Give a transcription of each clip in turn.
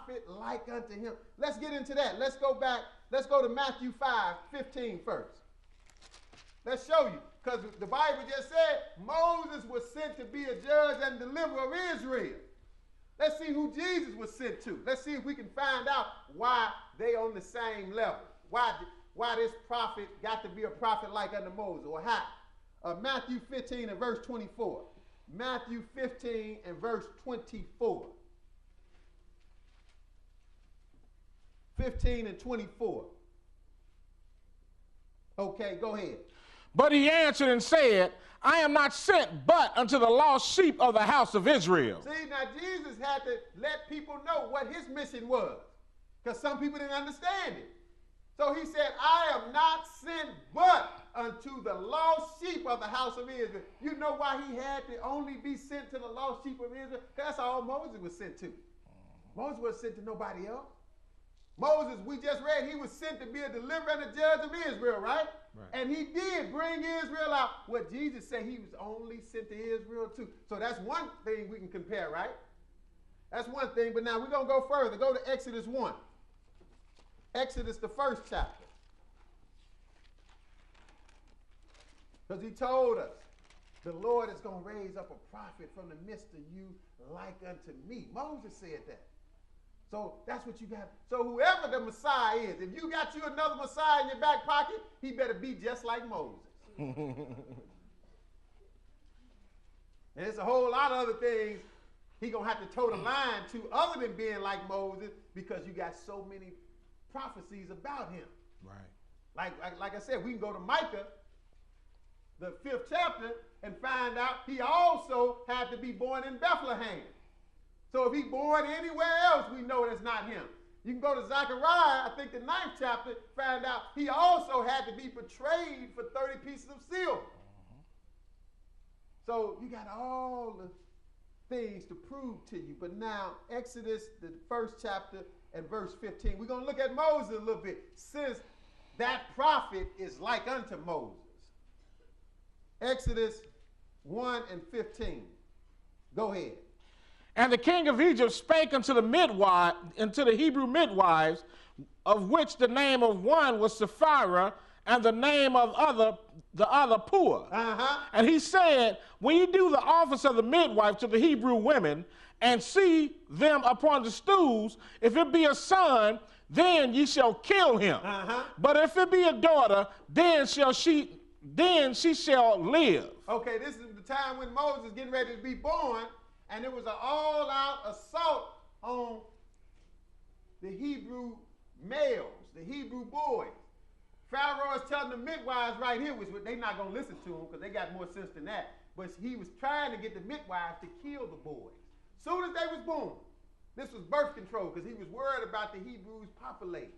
prophet like unto him. Let's get into that. Let's go back. Let's go to Matthew 5:15 first. Let's show you. Because the Bible just said Moses was sent to be a judge and deliverer of Israel. Let's see who Jesus was sent to. Let's see if we can find out why they on the same level. Why this prophet got to be a prophet like unto Moses, or how. Matthew 15 and verse 24. Matthew 15 and verse 24. 15 and 24. Okay, go ahead. But he answered and said, I am not sent but unto the lost sheep of the house of Israel. See, now Jesus had to let people know what his mission was, because some people didn't understand it. So he said, I am not sent but unto the lost sheep of the house of Israel. You know why he had to only be sent to the lost sheep of Israel? That's all Moses was sent to. Moses wasn't sent to nobody else. Moses, we just read, he was sent to be a deliverer and a judge of Israel, right? And he did bring Israel out. What Jesus said, he was only sent to Israel too. So that's one thing we can compare, right? That's one thing. But now we're going to go further. Go to Exodus 1. Exodus, the first chapter. Because he told us, the Lord is going to raise up a prophet from the midst of you like unto me. Moses said that. So that's what you got. So whoever the Messiah is, if you got you another Messiah in your back pocket, he better be just like Moses. And there's a whole lot of other things he going to have to toe the line to other than being like Moses, because you got so many prophecies about him. Right. Like I said, we can go to Micah, the 5th chapter, and find out he also had to be born in Bethlehem. So if he's born anywhere else, we know that's not him. You can go to Zechariah, I think the 9th chapter, find out he also had to be betrayed for 30 pieces of silver. So you got all the things to prove to you. But now, Exodus, the 1st chapter and verse 15, we're going to look at Moses a little bit, since that prophet is like unto Moses. Exodus 1 and 15. Go ahead. And the king of Egypt spake unto the Hebrew midwives, of which the name of one was Sapphira, and the name of the other Puah. And he said, when you do the office of the midwife to the Hebrew women, and see them upon the stools, if it be a son, then ye shall kill him. But if it be a daughter, then she shall live. Okay, this is the time when Moses is getting ready to be born. And it was an all-out assault on the Hebrew males, the Hebrew boys. Pharaoh is telling the midwives right here, which they're not going to listen to him because they got more sense than that. But he was trying to get the midwives to kill the boys. Soon as they was born, this was birth control, because he was worried about the Hebrews populating.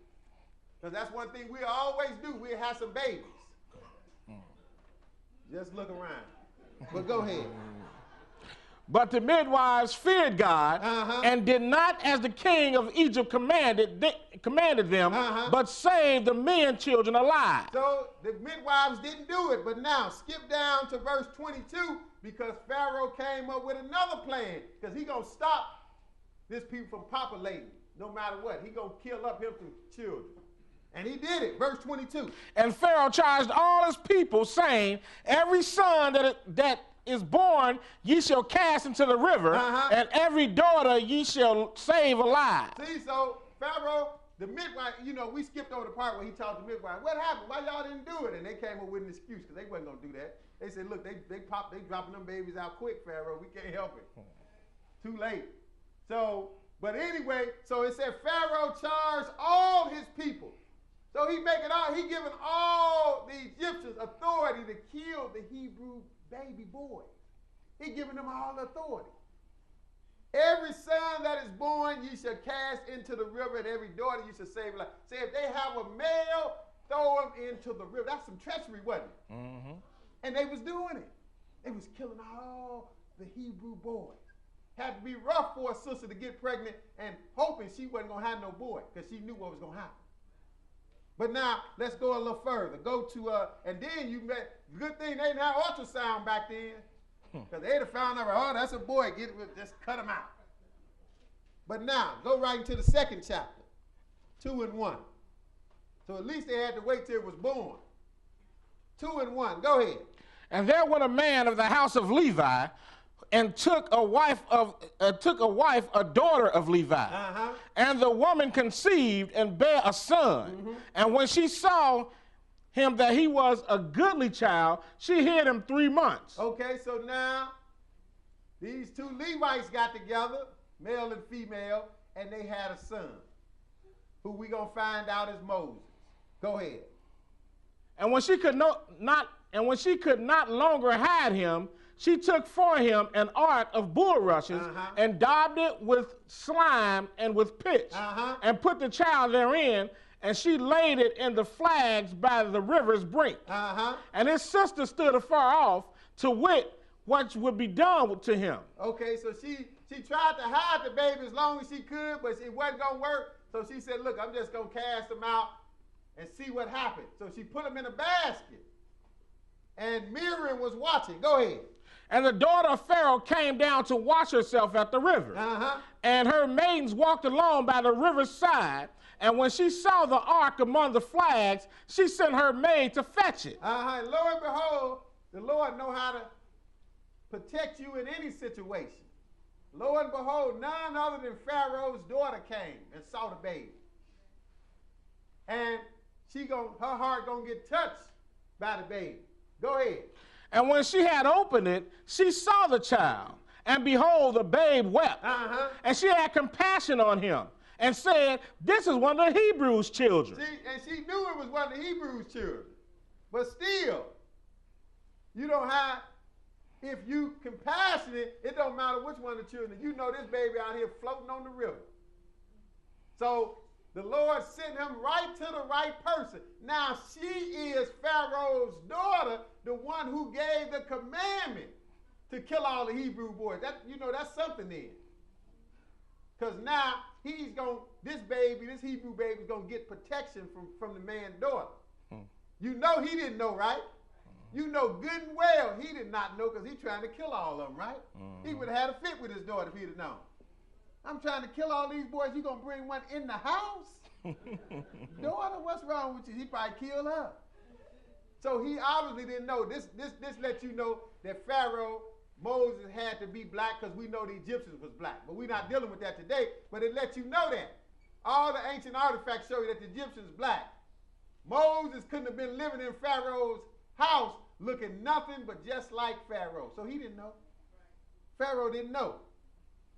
Because that's one thing we always do. We'll have some babies. Just look around. But go ahead. But the midwives feared God, and did not as the king of Egypt commanded them, but saved the men children alive. So the midwives didn't do it. But now skip down to verse 22, because Pharaoh came up with another plan, because he's going to stop this people from populating no matter what. He's going to kill up him some children. And he did it. Verse 22. And Pharaoh charged all his people, saying, every son that is born ye shall cast into the river, and every daughter ye shall save alive. See, so Pharaoh, the midwife, we skipped over the part where he talked to the midwife. What happened? Why y'all didn't do it? And they came up with an excuse, because they wasn't going to do that. They said, look, they dropping them babies out quick, Pharaoh. We can't help it. Too late. So, but anyway, so it said Pharaoh charged all his people. So he giving all the Egyptians authority to kill the Hebrew baby boys. He giving them all authority. Every son that is born ye shall cast into the river, and every daughter you shall save alive. Say, if they have a male, throw him into the river. That's some treachery, wasn't it? And they was doing it. They was killing all the Hebrew boys. Had to be rough for a sister to get pregnant and hoping she wasn't going to have no boy, because she knew what was going to happen. But now, let's go a little further. Go to, and then good thing they didn't have ultrasound back then. Because they'd have found out, oh, that's a boy, just cut him out. But now, go right into the second chapter, 2 and 1. So at least they had to wait till it was born. 2 and 1, go ahead. And there went a man of the house of Levi, and took a wife, a daughter of Levi. And the woman conceived and bare a son. And when she saw him that he was a goodly child, she hid him 3 months. Okay, so now these two Levites got together, male and female, and they had a son, who we gonna find out is Moses. Go ahead. And when she could not longer hide him, she took for him an ark of bulrushes and daubed it with slime and with pitch, and put the child therein, and she laid it in the flags by the river's brink. And his sister stood afar off to wit what would be done to him. Okay, so she tried to hide the baby as long as she could, but it wasn't going to work. So she said, look, I'm just going to cast him out and see what happens. So she put him in a basket. And Miriam was watching. Go ahead. And the daughter of Pharaoh came down to wash herself at the river. And her maidens walked along by the river's side. And when she saw the ark among the flags, she sent her maid to fetch it. And lo and behold, the Lord know how to protect you in any situation. Lo and behold, none other than Pharaoh's daughter came and saw the baby. And her heart gonna get touched by the baby. Go ahead. And when she had opened it, she saw the child, and behold, the babe wept. And she had compassion on him, and said, this is one of the Hebrews' children. And she knew it was one of the Hebrews' children. But still, you don't have, if you compassionate, it don't matter which one of the children. You know this baby out here floating on the river. So the Lord sent him right to the right person. Now she is Pharaoh's daughter, the one who gave the commandment to kill all the Hebrew boys. That's something then. Because now this Hebrew baby is going to get protection from the man's daughter. You know he didn't know, right? You know good and well he did not know, because he's trying to kill all of them, right? He would have had a fit with his daughter if he'd have known. I'm trying to kill all these boys. You going to bring one in the house? Daughter, what's wrong with you? He probably killed her. So he obviously didn't know. This lets you know that Pharaoh, Moses had to be black, because we know the Egyptians was black. But we're not dealing with that today. But it lets you know that. All the ancient artifacts show you that the Egyptians black. Moses couldn't have been living in Pharaoh's house looking nothing but just like Pharaoh. So he didn't know. Pharaoh didn't know.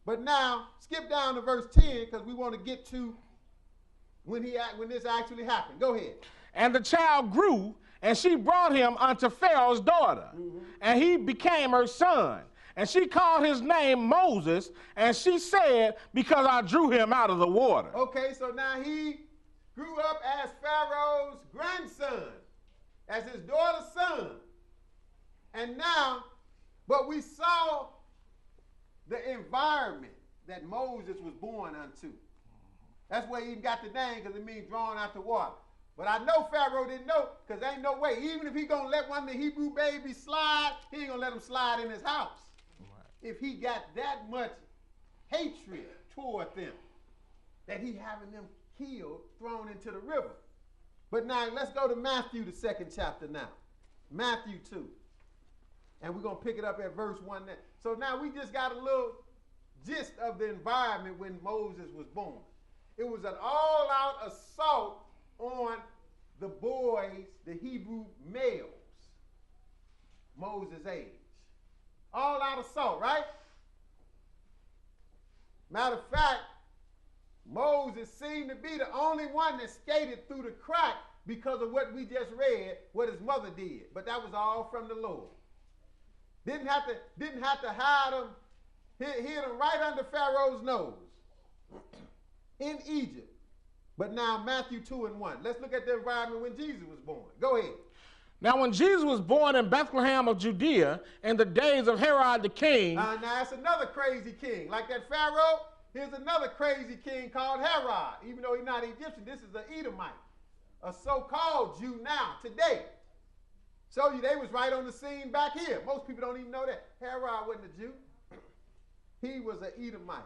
But now, skip down to verse 10, because we want to get to when this actually happened. Go ahead. And the child grew, and she brought him unto Pharaoh's daughter, and he became her son. And she called his name Moses, and she said, because I drew him out of the water. Okay, so now he grew up as Pharaoh's grandson, as his daughter's son. And now, but we saw the environment that Moses was born unto. That's where he even got the name, because it means drawn out the water. But I know Pharaoh didn't know, because there ain't no way. Even if he going to let one of the Hebrew babies slide, he ain't going to let him slide in his house. Right. If he got that much hatred toward them, that he having them killed, thrown into the river. But now, let's go to Matthew, the 2nd chapter now. Matthew 2. And we're going to pick it up at verse 1. So now we just got a little gist of the environment when Moses was born. It was an all-out assault on the boys, the Hebrew males, Moses' age. All-out assault, right? Matter of fact, Moses seemed to be the only one that skated through the crack because of what we just read, what his mother did. But that was all from the Lord. Didn't have to hide him. Hid him right under Pharaoh's nose in Egypt. But now Matthew 2 and 1. Let's look at the environment when Jesus was born. Go ahead. Now when Jesus was born in Bethlehem of Judea in the days of Herod the king. Now that's another crazy king. Like that Pharaoh, here's another crazy king called Herod. Even though he's not Egyptian, this is an Edomite. A so-called Jew now, today. Show you they was right on the scene back here. Most people don't even know that. Herod wasn't a Jew. He was an Edomite.